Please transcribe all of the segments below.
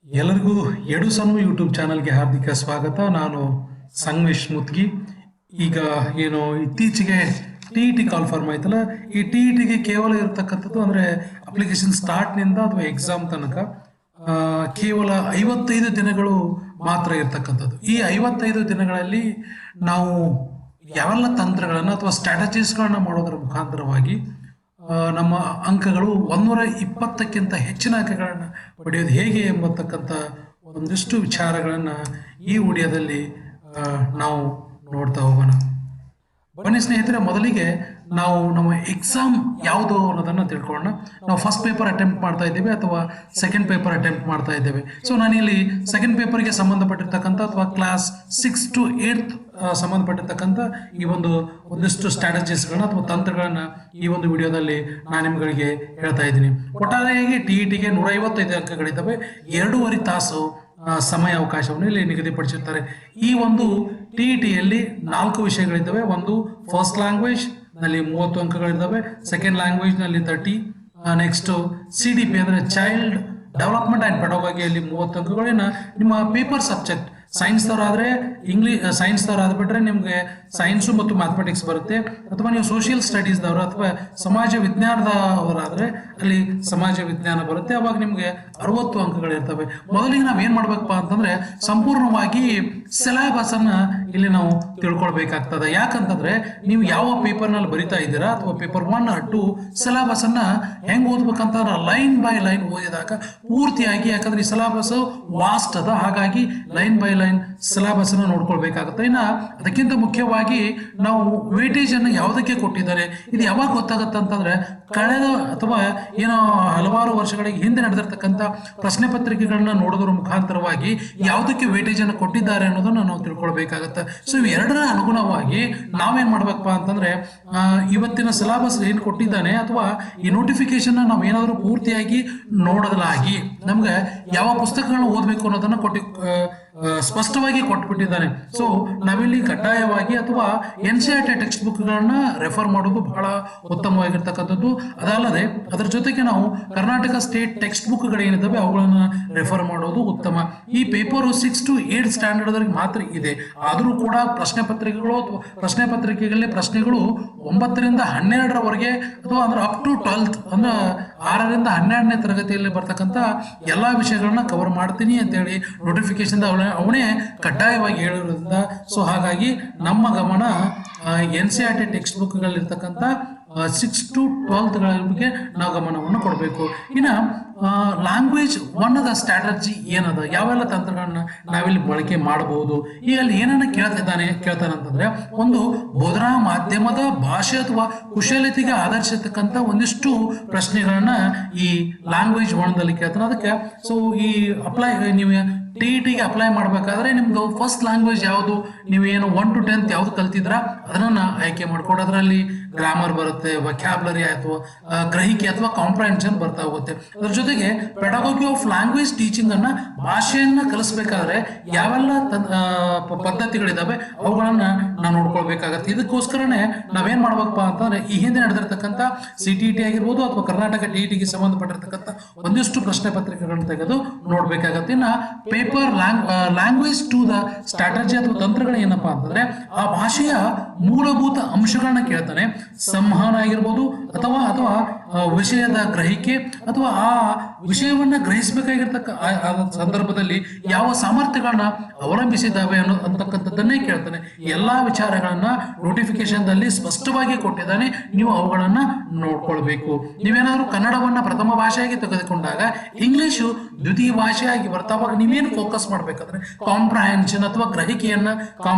ಎಲ್ಲರಿಗೂ ಎಡು ಸಣ್ಣ ಯೂಟ್ಯೂಬ್ ಚಾನಲ್ಗೆ ಹಾರ್ದಿಕ ಸ್ವಾಗತ. ನಾನು ಸಂಗಮೇಶ್ ಮುತ್ಗಿ. ಈಗ ಏನು ಇತ್ತೀಚೆಗೆ ಟಿ ಇ ಟಿ ಕಾಲ್ಫಾರ್ಮ್ ಆಯ್ತಲ್ಲ, ಈ ಟಿ ಇ ಟಿಗೆ ಕೇವಲ ಇರತಕ್ಕಂಥದ್ದು ಅಂದರೆ ಅಪ್ಲಿಕೇಶನ್ ಸ್ಟಾರ್ಟ್ನಿಂದ ಅಥವಾ ಎಕ್ಸಾಮ್ ತನಕ ಕೇವಲ 55 ದಿನಗಳು ಮಾತ್ರ ಇರ್ತಕ್ಕಂಥದ್ದು. ಈ 55 ದಿನಗಳಲ್ಲಿ ನಾವು ಯಾವೆಲ್ಲ ತಂತ್ರಗಳನ್ನು ಅಥವಾ ಸ್ಟ್ರಾಟಜೀಸ್ಗಳನ್ನ ಮಾಡೋದರ ಮುಖಾಂತರವಾಗಿ ನಮ್ಮ ಅಂಕಗಳು 120ಕ್ಕಿಂತ ಹೆಚ್ಚಿನ ಅಂಕಗಳನ್ನು ಪಡೆಯೋದು ಹೇಗೆ ಎಂಬತಕ್ಕಂಥ ಒಂದಿಷ್ಟು ವಿಚಾರಗಳನ್ನು ಈ ವಿಡಿಯೋದಲ್ಲಿ ನಾವು ನೋಡ್ತಾ ಹೋಗೋಣ. ಬನ್ನಿ ಸ್ನೇಹಿತರೆ, ಮೊದಲಿಗೆ ನಾವು ನಮ್ಮ ಎಕ್ಸಾಮ್ ಯಾವುದು ಅನ್ನೋದನ್ನು ತಿಳ್ಕೊಳ್ಳೋಣ. ನಾವು ಫಸ್ಟ್ ಪೇಪರ್ ಅಟೆಂಪ್ಟ್ ಮಾಡ್ತಾ ಇದ್ದೇವೆ ಅಥವಾ ಸೆಕೆಂಡ್ ಪೇಪರ್ ಅಟೆಂಪ್ಟ್ ಮಾಡ್ತಾ ಇದ್ದೇವೆ. ಸೊ ನಾನಿಲ್ಲಿ ಸೆಕೆಂಡ್ ಪೇಪರ್ಗೆ ಸಂಬಂಧಪಟ್ಟಿರ್ತಕ್ಕಂಥ ಅಥವಾ ಕ್ಲಾಸ್ 6 to 8 ಸಂಬಂಧಪಟ್ಟಿರ್ತಕ್ಕಂಥ ಈ ಒಂದಿಷ್ಟು ಸ್ಟ್ರಾಟಜೀಸ್ಗಳನ್ನ ಅಥವಾ ತಂತ್ರಗಳನ್ನ ಈ ಒಂದು ವಿಡಿಯೋದಲ್ಲಿ ನಾನು ನಿಮ್ಗಳಿಗೆ ಹೇಳ್ತಾ ಇದ್ದೀನಿ. ಒಟ್ಟಾರೆಯಾಗಿ ಟಿ ಇ ಟಿಗೆ 155 ಅಂಕಗಳಿದ್ದಾವೆ. 2.5 ತಾಸು ಸಮಯ ಅವಕಾಶವನ್ನು ಇಲ್ಲಿ ನಿಗದಿಪಡಿಸಿರ್ತಾರೆ. ಈ ಒಂದು ಟಿ ಇ ಟಿಯಲ್ಲಿ 4 ವಿಷಯಗಳಿದ್ದಾವೆ. ಒಂದು ಫಸ್ಟ್ ಲ್ಯಾಂಗ್ವೇಜ್ ನಲ್ಲಿ 30 ಅಂಕಗಳಿದ್ದಾವೆ, ಸೆಕೆಂಡ್ ಲ್ಯಾಂಗ್ವೇಜ್ ನಲ್ಲಿ 30, ನೆಕ್ಸ್ಟ್ CDP ಅಂದ್ರೆ ಚೈಲ್ಡ್ ಡೆವಲಪ್ಮೆಂಟ್ ಅಂಡ್ ಪೆಡಾಗೋಗಿಯಲ್ಲಿ 30 ಅಂಕಗಳನ್ನ ನಿಮ್ಮ ಪೇಪರ್ ಸಬ್ಜೆಕ್ಟ್ ಸೈನ್ಸ್ದವರಾದರೆ ಸೈನ್ಸ್ದವ್ರು ಬಿಟ್ಟರೆ ನಿಮಗೆ ಸೈನ್ಸು ಮತ್ತು ಮ್ಯಾಥಮೆಟಿಕ್ಸ್ ಬರುತ್ತೆ. ಅಥವಾ ನೀವು ಸೋಷಿಯಲ್ ಸ್ಟಡೀಸ್ದವರು ಅಥವಾ ಸಮಾಜ ವಿಜ್ಞಾನದವರಾದರೆ ಅಲ್ಲಿ ಸಮಾಜ ವಿಜ್ಞಾನ ಬರುತ್ತೆ. ಅವಾಗ ನಿಮಗೆ 60 ಅಂಕಗಳಿರ್ತವೆ. ಮೊದಲಿಗೆ ನಾವು ಏನು ಮಾಡ್ಬೇಕಪ್ಪ ಅಂತಂದ್ರೆ ಸಂಪೂರ್ಣವಾಗಿ ಸಿಲೆಬಸ್ ಅನ್ನ ಇಲ್ಲಿ ನಾವು ತಿಳ್ಕೊಳ್ಬೇಕಾಗ್ತದೆ. ಯಾಕಂತಂದ್ರೆ ನೀವು ಯಾವ ಪೇಪರ್ನಲ್ಲಿ ಬರಿತಾ ಇದ್ದೀರಾ ಅಥವಾ ಪೇಪರ್ 1 or 2 ಸಿಲೆಬಸ್ ಅನ್ನ ಹೆಂಗ್ ಓದ್ಬೇಕಂತಂದ್ರೆ ಲೈನ್ ಬೈ ಲೈನ್ ಓದಿದಾಗ ಪೂರ್ತಿಯಾಗಿ, ಯಾಕಂದ್ರೆ ಈ ಸಿಲೆಬಸ್ ವಾಸ್ಟ್ ಅದ, ಹಾಗಾಗಿ ಲೈನ್ ಬೈ ಲೈನ್ ಸಿಲೆಬಸ್ ಅನ್ನು ನೋಡ್ಕೊಳ್ಬೇಕಾಗುತ್ತೆ. ಇನ್ನು ಅದಕ್ಕಿಂತ ಮುಖ್ಯವಾಗಿ ನಾವು ವೇಟೇಜ್ ಅನ್ನು ಯಾವುದಕ್ಕೆ ಕೊಟ್ಟಿದ್ದಾರೆ ಇದು ಯಾವಾಗ ಗೊತ್ತಾಗುತ್ತೆ ಅಂತಂದ್ರೆ ಕಳೆದ ಅಥವಾ ಏನೋ ಹಲವಾರು ವರ್ಷಗಳಿಗೆ ಹಿಂದೆ ನಡೆದಿರ್ತಕ್ಕಂಥ ಪ್ರಶ್ನೆ ಪತ್ರಿಕೆಗಳನ್ನ ನೋಡೋದ್ರ ಮುಖಾಂತರವಾಗಿ ಯಾವುದಕ್ಕೆ ವೇಟೇಜ್ ಅನ್ನು ಕೊಟ್ಟಿದ್ದಾರೆ ಅನ್ನೋದನ್ನ ನಾವು ತಿಳ್ಕೊಳ್ಬೇಕಾಗತ್ತೆ. ಸೊ ಇವೆರಡರ ಅನುಗುಣವಾಗಿ ನಾವೇನ್ ಮಾಡ್ಬೇಕಪ್ಪ ಅಂತಂದ್ರೆ ಇವತ್ತಿನ ಸಿಲೆಬಸ್ ಏನ್ ಕೊಟ್ಟಿದ್ದಾನೆ ಅಥವಾ ಈ ನೋಟಿಫಿಕೇಶನ್ ನಾವು ಏನಾದರೂ ಪೂರ್ತಿಯಾಗಿ ನೋಡಲಾಗಿ ನಮ್ಗೆ ಯಾವ ಪುಸ್ತಕಗಳನ್ನ ಓದಬೇಕು ಅನ್ನೋದನ್ನ ಸ್ಪಷ್ಟವಾಗಿ ಕೊಟ್ಬಿಟ್ಟಿದ್ದಾನೆ. ಸೊ ನಾವಿಲ್ಲಿ ಕಡ್ಡಾಯವಾಗಿ ಅಥವಾ NCERT ಟೆಕ್ಸ್ಟ್ ಬುಕ್ಗಳನ್ನ ರೆಫರ್ ಮಾಡೋದು ಬಹಳ ಉತ್ತಮವಾಗಿರ್ತಕ್ಕಂಥದ್ದು. ಅದಲ್ಲದೆ ಅದರ ಜೊತೆಗೆ ನಾವು ಕರ್ನಾಟಕ ಸ್ಟೇಟ್ ಟೆಕ್ಸ್ಟ್ ಬುಕ್ಗಳು ಏನಿದ್ದಾವೆ ಅವುಗಳನ್ನ ರೆಫರ್ ಮಾಡೋದು ಉತ್ತಮ. ಈ ಪೇಪರ್ 6 to 8 ಸ್ಟ್ಯಾಂಡರ್ಡ್ ಮಾತ್ರ ಇದೆ. ಆದರೂ ಕೂಡ ಪ್ರಶ್ನೆ ಪತ್ರಿಕೆಗಳು ಅಥವಾ ಪ್ರಶ್ನೆ ಪತ್ರಿಕೆಗಳಲ್ಲಿ ಪ್ರಶ್ನೆಗಳು 9 ರಿಂದ 12ರವರೆಗೆ ಅಥವಾ ಅಂದ್ರೆ ಅಪ್ ಟು 12th ಅಂದ್ರೆ 6 ರಿಂದ 12ನೇ ತರಗತಿಯಲ್ಲಿ ಬರ್ತಕ್ಕಂಥ ಎಲ್ಲಾ ವಿಷಯಗಳನ್ನ ಕವರ್ ಮಾಡ್ತೀನಿ ಅಂತೇಳಿ ನೋಟಿಫಿಕೇಶನ್ ಅವನೇ ಕಡ್ಡಾಯವಾಗಿ ಹೇಳಿರೋದ್ರಿಂದ ಸೊ ಹಾಗಾಗಿ ನಮ್ಮ ಗಮನ NCERT ಟೆಕ್ಸ್ಟ್ ಬುಕ್ಗಳಿರ್ತಕ್ಕಂಥ 6 to 12th ಬಗ್ಗೆ ನಾವು ಗಮನವನ್ನು ಕೊಡಬೇಕು. ಇನ್ನು ಲ್ಯಾಂಗ್ವೇಜ್ 1ದ ಸ್ಟ್ರಾಟಜಿ ಏನದ, ಯಾವೆಲ್ಲ ತಂತ್ರಗಳನ್ನ ನಾವಿಲ್ಲಿ ಬಳಕೆ ಮಾಡಬಹುದು. ಈಗ ಅಲ್ಲಿ ಏನನ್ನ ಕೇಳ್ತಾನೆ ಅಂತಂದ್ರೆ ಒಂದು ಬೋಧನಾ ಮಾಧ್ಯಮದ ಭಾಷೆ ಅಥವಾ ಕುಶಲತೆಗೆ ಆಧರಿಸಿರ್ತಕ್ಕಂಥ ಒಂದಿಷ್ಟು ಪ್ರಶ್ನೆಗಳನ್ನ ಈ ಲ್ಯಾಂಗ್ವೇಜ್ 1ದಲ್ಲಿ ಕೇಳ್ತಾನೆ. ಅದಕ್ಕೆ ಸೊ ಈ ನೀವು ಟಿ ಇ ಟಿಗೆ ಅಪ್ಲೈ ಮಾಡಬೇಕಾದ್ರೆ ನಿಮ್ದು ಫಸ್ಟ್ ಲ್ಯಾಂಗ್ವೇಜ್ ಯಾವುದು, ನೀವೇನು 1 to 10th ಯಾವ್ದು ಕಲ್ತಿದ್ರ ಅದನ್ನ ಆಯ್ಕೆ ಮಾಡ್ಕೊಂಡು ಅದರಲ್ಲಿ ಗ್ರಾಮರ್ ಬರುತ್ತೆ, ವೊಕ್ಯಾಬ್ಯುಲರಿ ಅಥವಾ ಗ್ರಹಿಕೆ ಅಥವಾ ಕಾಂಪ್ರಹೆನ್ಷನ್ ಬರ್ತಾ ಹೋಗುತ್ತೆ. ಅದ್ರ ಜೊತೆಗೆ ಪೆಡಾಗೋಗಿ ಆಫ್ ಲ್ಯಾಂಗ್ವೇಜ್ ಟೀಚಿಂಗ್ ಅನ್ನ ಭಾಷೆಯನ್ನ ಕಲಿಸ್ಬೇಕಾದ್ರೆ ಯಾವೆಲ್ಲ ಪದ್ಧತಿಗಳಿದಾವೆ ಅವುಗಳನ್ನ ನಾವು ನೋಡ್ಕೊಳ್ಬೇಕಾಗತ್ತೆ. ಇದಕ್ಕೋಸ್ಕರನೇ ನಾವೇನ್ ಮಾಡ್ಬೇಕಪ್ಪ ಅಂತಂದ್ರೆ ಈ ಹಿಂದೆ ನಡೆದಿರ್ತಕ್ಕಂಥ CTET ಆಗಿರ್ಬೋದು ಅಥವಾ ಕರ್ನಾಟಕ TETಗೆ ಸಂಬಂಧಪಟ್ಟಿರ್ತಕ್ಕಂಥ ಒಂದಿಷ್ಟು ಪ್ರಶ್ನೆ ಪತ್ರಿಕೆಗಳನ್ನ ತೆಗೆದು ನೋಡ್ಬೇಕಾಗತ್ತೆ. ಇನ್ನ ಪೇಪರ್ ಲ್ಯಾಂಗ್ವೇಜ್ 2ದ ಸ್ಟ್ರಾಟಜಿ ಅಥವಾ ತಂತ್ರಗಳು ಏನಪ್ಪಾ ಅಂತಂದ್ರೆ ಆ ಭಾಷೆಯ ಮೂಲಭೂತ ಅಂಶಗಳನ್ನ ಕೇಳ್ತಾನೆ. ಸಂವಹನ ಆಗಿರ್ಬೋದು ಅಥವಾ ಅಥವಾ ವಿಷಯದ ಗ್ರಹಿಕೆ ಅಥವಾ ಆ ವಿಷಯವನ್ನ ಗ್ರಹಿಸಬೇಕಾಗಿರ್ತಕ್ಕ ಸಂದರ್ಭದಲ್ಲಿ ಯಾವ ಸಾಮರ್ಥ್ಯಗಳನ್ನ ಅವಲಂಬಿಸಿದ್ದಾವೆ ಅಂತಕ್ಕಂಥದ್ದನ್ನೇ ಕೇಳ್ತಾನೆ. ಎಲ್ಲಾ ವಿಚಾರಗಳನ್ನ ನೋಟಿಫಿಕೇಶನ್ ದಲ್ಲಿ ಸ್ಪಷ್ಟವಾಗಿ ಕೊಟ್ಟಿದ್ದಾನೆ. ನೀವು ಅವುಗಳನ್ನ ನೋಡ್ಕೊಳ್ಬೇಕು. ನೀವೇನಾದ್ರೂ ಕನ್ನಡವನ್ನ ಪ್ರಥಮ ಭಾಷೆಯಾಗಿ ತೆಗೆದುಕೊಂಡಾಗ ಇಂಗ್ಲಿಷು ದ್ವಿತೀಯ ಭಾಷೆಯಾಗಿ ಬರ್ತಾವಾಗ ನೀವೇನು ಫೋಕಸ್ ಮಾಡ್ಬೇಕಂದ್ರೆ ಕಾಂಪ್ರಹೆನ್ಷನ್ ಅಥವಾ ಗ್ರಹಿಕೆಯನ್ನ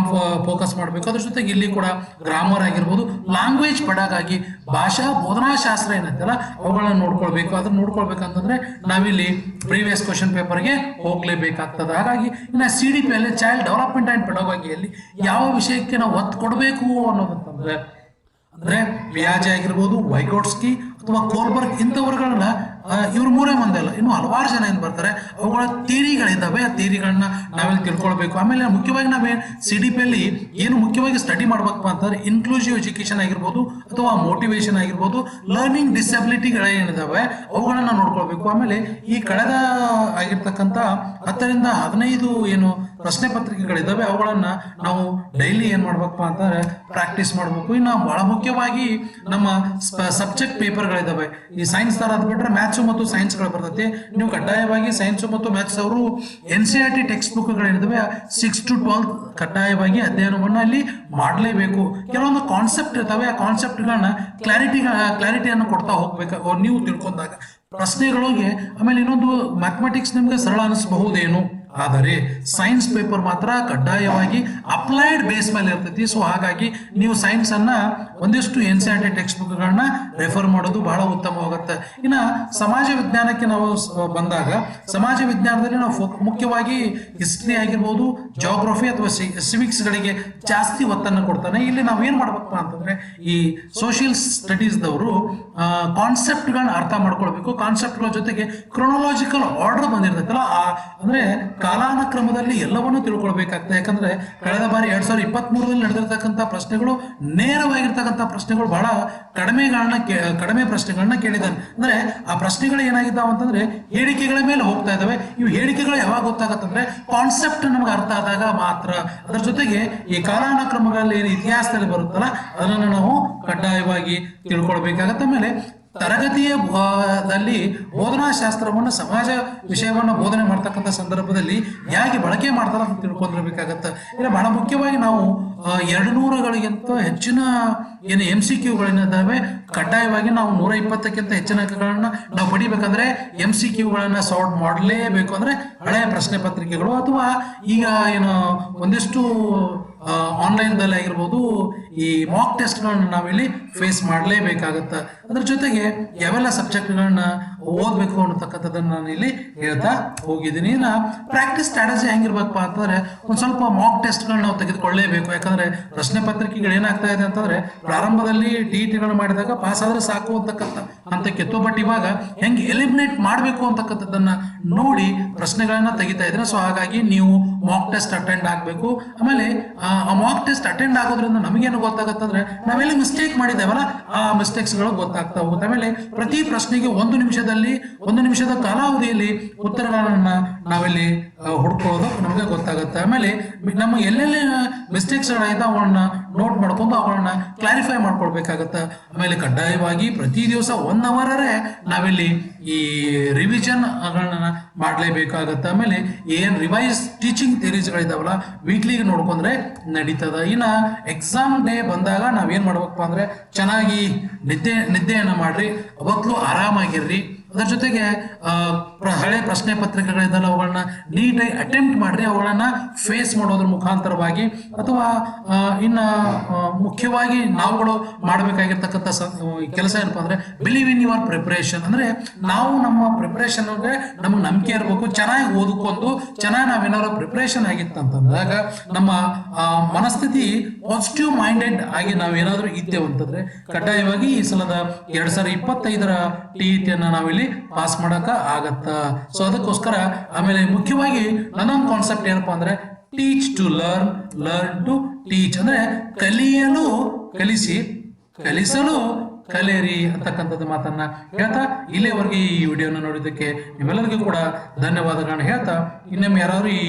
ಫೋಕಸ್ ಮಾಡಬೇಕು. ಅದ್ರ ಜೊತೆಗೆ ಇಲ್ಲಿ ಕೂಡ ಗ್ರಾಮರ್ ಆಗಿರ್ಬೋದು, ಲ್ಯಾಂಗ್ವೇಜ್ ಪೆಡಾಗಾಗಿ ಭಾಷಾ ಬೋಧನಾಶಾಸ್ತ್ರ ಏನಂತಲ್ಲ ಅವುಗಳನ್ನ ನೋಡ್ಕೊಳ್ಬೇಕು. ಅದನ್ನ ನೋಡ್ಕೊಳ್ಬೇಕಂತಂದ್ರೆ ನಾವಿಲ್ಲಿ ಪ್ರೀವಿಯಸ್ ಕ್ವಶನ್ ಪೇಪರ್ಗೆ ಹೋಗ್ಲೇಬೇಕಾಗ್ತದೆ. ಹಾಗಾಗಿ ಇನ್ನು CDP ಅಲ್ಲಿ ಚೈಲ್ಡ್ ಡೆವಲಪ್ಮೆಂಟ್ ಅಂಡ್ ಪೆಡಾಗೋಗಿಯಲ್ಲಿ ಯಾವ ವಿಷಯಕ್ಕೆ ನಾವು ಒತ್ತು ಕೊಡಬೇಕು ಅನ್ನೋದಂತಂದ್ರೆ ಅಂದ್ರೆ ವ್ಯಾಜ್ ಆಗಿರ್ಬೋದು, ವೈಗೋಟ್ಸ್ಕಿ ಅಥವಾ ಕೋಲ್ಬರ್ಗ್ ಇಂಥವರುಗಳನ್ನ ಇವ್ರು ಮೂರೇ ಮಂದಿ ಅಲ್ಲ, ಇನ್ನು ಹಲವಾರು ಜನ ಏನು ಬರ್ತಾರೆ, ಅವುಗಳ ಥಿಯರಿಗಳಿದ್ದಾವೆ. ಆ ಥಿಯರಿಗಳನ್ನ ನಾವೆಲ್ಲಿ ತಿಳ್ಕೊಳ್ಬೇಕು. ಆಮೇಲೆ ಮುಖ್ಯವಾಗಿ ನಾವೇ CDP ಅಲ್ಲಿ ಏನು ಮುಖ್ಯವಾಗಿ ಸ್ಟಡಿ ಮಾಡ್ಬೇಕಪ್ಪ ಅಂತಂದ್ರೆ ಇನ್ಕ್ಲೂಸಿವ್ ಎಜುಕೇಶನ್ ಆಗಿರ್ಬೋದು ಅಥವಾ ಮೋಟಿವೇಶನ್ ಆಗಿರ್ಬೋದು, ಲರ್ನಿಂಗ್ ಡಿಸಬಿಲಿಟಿಗಳೇನಿದಾವೆ ಅವುಗಳನ್ನ ನೋಡ್ಕೊಳ್ಬೇಕು. ಆಮೇಲೆ ಈ ಕಳೆದ ಆಗಿರ್ತಕ್ಕಂಥ 10 ರಿಂದ 15 ಏನು ಪ್ರಶ್ನೆ ಪತ್ರಿಕೆಗಳಿದ್ದಾವೆ ಅವುಗಳನ್ನ ನಾವು ಡೈಲಿ ಏನ್ ಮಾಡ್ಬೇಕಪ್ಪ ಅಂತಂದ್ರೆ ಪ್ರಾಕ್ಟೀಸ್ ಮಾಡ್ಬೇಕು. ಇನ್ನು ಬಹಳ ಮುಖ್ಯವಾಗಿ ನಮ್ಮ ಸಬ್ಜೆಕ್ಟ್ ಪೇಪರ್ಗಳಿದ್ದಾವೆ. ಈ ಸೈನ್ಸ್ ತರ ಅದ್ ಬಿಟ್ರೆ ಮ್ಯಾಥ್ಸ್ ಮತ್ತು ಸೈನ್ಸ್ಗಳು ಬರ್ತೈತಿ. ನೀವು ಕಡ್ಡಾಯವಾಗಿ ಸೈನ್ಸ್ ಮತ್ತು ಮ್ಯಾಥ್ಸ್ ಅವರು NCERT ಟೆಕ್ಸ್ಟ್ ಬುಕ್ಗಳಿದ್ದಾವೆ 6 to 12 ಕಡ್ಡಾಯವಾಗಿ ಅಧ್ಯಯನವನ್ನ ಅಲ್ಲಿ ಮಾಡಲೇಬೇಕು. ಕೆಲವೊಂದು ಕಾನ್ಸೆಪ್ಟ್ ಇರ್ತವೆ, ಆ ಕಾನ್ಸೆಪ್ಟ್ಗಳನ್ನ ಕ್ಲಾರಿಟಿಯನ್ನು ಕೊಡ್ತಾ ಹೋಗ್ಬೇಕು ನೀವು ತಿಳ್ಕೊಂಡಾಗ ಪ್ರಶ್ನೆಗಳಿಗೆ. ಆಮೇಲೆ ಇನ್ನೊಂದು ಮ್ಯಾಥಮೆಟಿಕ್ಸ್ ನಿಮ್ಗೆ ಸರಳ ಅನಿಸಬಹುದೇನು, ಆದರೆ ಸೈನ್ಸ್ ಪೇಪರ್ ಮಾತ್ರ ಕಡ್ಡಾಯವಾಗಿ ಅಪ್ಲೈಡ್ ಬೇಸ್ ಮೇಲೆ ಇರ್ತೈತಿ. ಸೊ ಹಾಗಾಗಿ ನೀವು ಸೈನ್ಸ್ ಅನ್ನ ಒಂದಿಷ್ಟು NCERT ಟೆಕ್ಸ್ಟ್ ಬುಕ್ಗಳನ್ನ ರೆಫರ್ ಮಾಡೋದು ಬಹಳ ಉತ್ತಮವಾಗುತ್ತೆ. ಇನ್ನು ಸಮಾಜ ವಿಜ್ಞಾನಕ್ಕೆ ನಾವು ಬಂದಾಗ, ಸಮಾಜ ವಿಜ್ಞಾನದಲ್ಲಿ ನಾವು ಮುಖ್ಯವಾಗಿ ಹಿಸ್ಟ್ರಿ ಆಗಿರ್ಬೋದು, ಜಿಯೋಗ್ರಫಿ ಅಥವಾ ಸಿವಿಕ್ಸ್ ಗಳಿಗೆ ಜಾಸ್ತಿ ಒತ್ತನ್ನು ಕೊಡ್ತಾನೆ. ಇಲ್ಲಿ ನಾವು ಏನ್ ಮಾಡ್ಬೇಕಪ್ಪ ಅಂತಂದ್ರೆ ಈ ಸೋಷಿಯಲ್ ಸ್ಟಡೀಸ್ ದವರು ಕಾನ್ಸೆಪ್ಟ್ಗಳನ್ನ ಅರ್ಥ ಮಾಡ್ಕೊಳ್ಬೇಕು. ಕಾನ್ಸೆಪ್ಟ್ಗಳ ಜೊತೆಗೆ ಕ್ರೊನಾಲಜಿಕಲ್ ಆರ್ಡರ್ ಬಂದಿರ್ತೈತಲ್ಲ, ಅಂದ್ರೆ ಕಾಲಾನುಕ್ರಮದಲ್ಲಿ ಎಲ್ಲವನ್ನೂ ತಿಳ್ಕೊಳ್ಬೇಕಾಗ್ತದೆ. ಯಾಕಂದ್ರೆ ಕಳೆದ ಬಾರಿ 2023 ನಡೆದಿರ್ತಕ್ಕಂಥ ಪ್ರಶ್ನೆಗಳು ನೇರವಾಗಿರ್ತಕ್ಕಂಥ ಪ್ರಶ್ನೆಗಳು ಬಹಳ ಕಡಿಮೆ ಪ್ರಶ್ನೆಗಳನ್ನ ಕೇಳಿದ್ದಾನೆ. ಅಂದ್ರೆ ಆ ಪ್ರಶ್ನೆಗಳು ಏನಾಗಿದ್ದಾವ ಅಂತಂದ್ರೆ ಹೇಳಿಕೆಗಳ ಮೇಲೆ ಹೋಗ್ತಾ ಇದಾವೆ. ಇವು ಹೇಳಿಕೆಗಳು ಯಾವಾಗ ಗೊತ್ತಾಗತ್ತಂದ್ರೆ ಕಾನ್ಸೆಪ್ಟ್ ನಮ್ಗೆ ಅರ್ಥ ಆದಾಗ ಮಾತ್ರ. ಅದರ ಜೊತೆಗೆ ಈ ಕಾಲಾನುಕ್ರಮಗಳಲ್ಲಿ ಏನು ಇತಿಹಾಸದಲ್ಲಿ ಬರುತ್ತಲ್ಲ ಅದನ್ನು ನಾವು ಕಡ್ಡಾಯವಾಗಿ ತಿಳ್ಕೊಳ್ಬೇಕಾಗತ್ತೆ. ಆಮೇಲೆ ತರಗತಿಯಲ್ಲಿ ಬೋಧನಾ ಶಾಸ್ತ್ರವನ್ನು, ಸಮಾಜ ವಿಷಯವನ್ನು ಬೋಧನೆ ಮಾಡ್ತಕ್ಕಂಥ ಸಂದರ್ಭದಲ್ಲಿ ಹೇಗೆ ಬಳಕೆ ಮಾಡ್ತಾರ ಅಂತ ತಿಳ್ಕೊಂಡಿರ್ಬೇಕಾಗತ್ತೆ. ಇಲ್ಲ ಬಹಳ ಮುಖ್ಯವಾಗಿ ನಾವು 200ಗಳಿಗಿಂತ ಹೆಚ್ಚಿನ ಏನು MCQಗಳೇನಿದ್ದಾವೆ ಕಡ್ಡಾಯವಾಗಿ ನಾವು 120ಕ್ಕಿಂತ ಹೆಚ್ಚಿನ ಅಂಕಗಳನ್ನ ನಾವು ಪಡಿಬೇಕಂದ್ರೆ MCQಗಳನ್ನ ಸಾಲ್ವ್ ಮಾಡಲೇಬೇಕು. ಅಂದ್ರೆ ಹಳೆಯ ಪ್ರಶ್ನೆ ಪತ್ರಿಕೆಗಳು ಅಥವಾ ಈಗ ಏನು ಒಂದಿಷ್ಟು ಆನ್ಲೈನ್ದಲ್ಲಿ ಆಗಿರ್ಬೋದು ಈ ಮಾಕ್ ಟೆಸ್ಟ್ಗಳನ್ನ ನಾವಿಲ್ಲಿ ಫೇಸ್ ಮಾಡಲೇಬೇಕಾಗತ್ತೆ. ಅದ್ರ ಜೊತೆಗೆ ಯಾವೆಲ್ಲ ಸಬ್ಜೆಕ್ಟ್ಗಳನ್ನ ಓದಬೇಕು ಅನ್ನತಕ್ಕಂಥದ್ದನ್ನ ನಾನು ಇಲ್ಲಿ ಹೇಳ್ತಾ ಹೋಗಿದ್ದೀನಿ. ಇನ್ನು ಪ್ರಾಕ್ಟೀಸ್ ಸ್ಟ್ರಾಟಜಿ ಹೆಂಗಿರ್ಬೇಕಪ್ಪ ಅಂತಂದ್ರೆ ಒಂದ್ ಸ್ವಲ್ಪ ಮಾಕ್ ಟೆಸ್ಟ್ಗಳನ್ನ ನಾವು ತೆಗೆದುಕೊಳ್ಳೇಬೇಕು. ಯಾಕಂದ್ರೆ ಪ್ರಶ್ನೆ ಪತ್ರಿಕೆಗಳು ಏನಾಗ್ತಾ ಇದೆ ಅಂತಂದ್ರೆ ಪ್ರಾರಂಭದಲ್ಲಿ TETಗಳು ಮಾಡಿದಾಗ ಪಾಸ್ ಆದ್ರೆ ಸಾಕು ಅಂತಕ್ಕಂಥ ಹಂತಕ್ಕಿತ್ತು. ಬಟ್ ಇವಾಗ ಹೆಂಗೆ ಎಲಿಮಿನೇಟ್ ಮಾಡಬೇಕು ಅಂತಕ್ಕಂಥದ್ದನ್ನ ನೋಡಿ ಪ್ರಶ್ನೆಗಳನ್ನ ತೆಗಿತಾ ಇದ್ರೆ. ಸೊ ಹಾಗಾಗಿ ನೀವು ಮಾಕ್ ಟೆಸ್ಟ್ ಅಟೆಂಡ್ ಆಗಬೇಕು. ಆಮೇಲೆ ಆ ಮಾಕ್ ಟೆಸ್ಟ್ ಅಟೆಂಡ್ ಆಗೋದ್ರಿಂದ ನಮಗೇನು ಗೊತ್ತಾಗತ್ತಂದ್ರೆ ನಾವೆಲ್ಲಿ ಮಿಸ್ಟೇಕ್ ಮಾಡಿದ್ದೇವಲ್ಲ ಆ ಮಿಸ್ಟೇಕ್ಸ್ಗಳು ಗೊತ್ತಾಗ್ತಾ ಹೋಗುತ್ತೆ. ಆಮೇಲೆ ಪ್ರತಿ ಪ್ರಶ್ನೆಗೆ 1 ನಿಮಿಷದ ಕಾಲಾವಧಿಯಲ್ಲಿ ಉತ್ತರಗಳನ್ನ ನಾವೆಲ್ಲಿ ಹುಡ್ಕೊಳ್ಳೋದು ನಮಗೆ ಗೊತ್ತಾಗುತ್ತೆ. ಆಮೇಲೆ ನಮ್ಮ ಎಲ್ಲೆಲ್ಲಿ ಮಿಸ್ಟೇಕ್ಸ್ ಗಳಾಯ್ತು ಅವನ್ನ ನೋಟ್ ಮಾಡ್ಕೊಂಡು ಅವುಗಳನ್ನ ಕ್ಲಾರಿಫೈ ಮಾಡ್ಕೊಳ್ಬೇಕಾಗತ್ತೆ. ಆಮೇಲೆ ಕಡ್ಡಾಯವಾಗಿ ಪ್ರತಿ ದಿವಸ 1 ಅವರೇ ನಾವಿಲ್ಲಿ ಈ ರಿವಿಷನ್ ಗಳನ್ನ ಮಾಡಲೇಬೇಕಾಗತ್ತೆ. ಆಮೇಲೆ ಏನ್ ರಿವೈಸ್ ಟೀಚಿಂಗ್ ಥಿಯರೀಸ್ಗಳಿದಾವಲ್ಲ ವೀಕ್ಲಿಗೆ ನೋಡ್ಕೊಂಡ್ರೆ ನಡೀತದ. ಇನ್ನ ಎಕ್ಸಾಮ್ ಡೇ ಬಂದಾಗ ನಾವೇನ್ ಮಾಡ್ಬೇಕಪ್ಪ ಅಂದ್ರೆ ಚೆನ್ನಾಗಿ ನಿದ್ದೆಯನ್ನ ಮಾಡ್ರಿ, ಅವತ್ತು ಆರಾಮಾಗಿರ್ರಿ. ಅದರ ಜೊತೆಗೆ ಹಳೆ ಪ್ರಶ್ನೆ ಪತ್ರಿಕೆಗಳಿದ್ದಲ್ಲ ಅವುಗಳನ್ನ ನೀಟಾಗಿ ಅಟೆಂಪ್ಟ್ ಮಾಡ್ರಿ. ಅವುಗಳನ್ನ ಫೇಸ್ ಮಾಡೋದ್ರ ಮುಖಾಂತರವಾಗಿ ಅಥವಾ ಇನ್ನ ಮುಖ್ಯವಾಗಿ ನಾವುಗಳು ಮಾಡಬೇಕಾಗಿರ್ತಕ್ಕಂಥ ಕೆಲಸ ಏನಪ್ಪ ಅಂದ್ರೆ ಬಿಲೀವ್ ಇನ್ ಯುವರ್ ಪ್ರಿಪರೇಷನ್. ಅಂದ್ರೆ ನಾವು ನಮ್ಮ ಪ್ರಿಪರೇಷನ್ ಅಂದ್ರೆ ನಮ್ಗೆ ನಂಬಿಕೆ ಇರಬೇಕು. ಚೆನ್ನಾಗಿ ಓದ್ಕೊಂಡು ಚೆನ್ನಾಗಿ ನಾವೇನಾದ್ರು ಪ್ರಿಪರೇಷನ್ ಆಗಿತ್ತಂತಂದಾಗ ನಮ್ಮ ಮನಸ್ಥಿತಿ ಪಾಸಿಟಿವ್ ಮೈಂಡೆಡ್ ಆಗಿ ನಾವೇನಾದ್ರೂ ಇದ್ದೇವೆ ಅಂತಂದ್ರೆ ಕಡ್ಡಾಯವಾಗಿ ಈ ಸಲದ 2025ರ TETಯನ್ನ ನಾವಿಲ್ಲಿ ಪಾಸ್ ಮಾಡಕ ಆಗತ್ತ. ಸೊ ಅದಕ್ಕೋಸ್ಕರ ಆಮೇಲೆ ಮುಖ್ಯವಾಗಿ ನನ್ನೊಂದು ಕಾನ್ಸೆಪ್ಟ್ ಏನಪ್ಪಾ ಅಂದ್ರೆ teach to learn, learn to teach. ಅಂದ್ರೆ ಕಲಿಯಲು ಕಲಿಸಿ, ಕಲಿಸಲು ಕಲಿಯಿರಿ ಅಂತಕ್ಕಂಥದ್ದು ಮಾತನ್ನ ಹೇಳ್ತಾ ಇಲ್ಲಿವರೆಗೆ ಈ ವಿಡಿಯೋನ ನೋಡಿದ್ದಕ್ಕೆ ನಿಮ್ಮೆಲ್ಲರಿಗೂ ಕೂಡ ಧನ್ಯವಾದಗಳನ್ನ ಹೇಳ್ತಾ, ಇನ್ನೊಮ್ಮೆ ಯಾರಾದ್ರೂ ಈ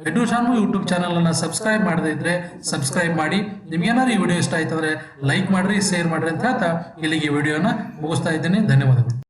ಎಡ್ಯುಶಾನು ಯೂಟ್ಯೂಬ್ ಚಾನಲ್ ಅನ್ನ ಸಬ್ಸ್ಕ್ರೈಬ್ ಮಾಡದೇ ಇದ್ರೆ ಸಬ್ಸ್ಕ್ರೈಬ್ ಮಾಡಿ. ನಿಮ್ಗೇನಾದ್ರು ಈ ವಿಡಿಯೋ ಇಷ್ಟ ಆಯ್ತಂದ್ರೆ ಲೈಕ್ ಮಾಡ್ರಿ, ಶೇರ್ ಮಾಡ್ರಿ ಅಂತ ಹೇಳ್ತಾ ಇಲ್ಲಿಗೆ ಈ ವಿಡಿಯೋನ ಮುಗಿಸ್ತಾ ಇದ್ದೀನಿ. ಧನ್ಯವಾದಗಳು.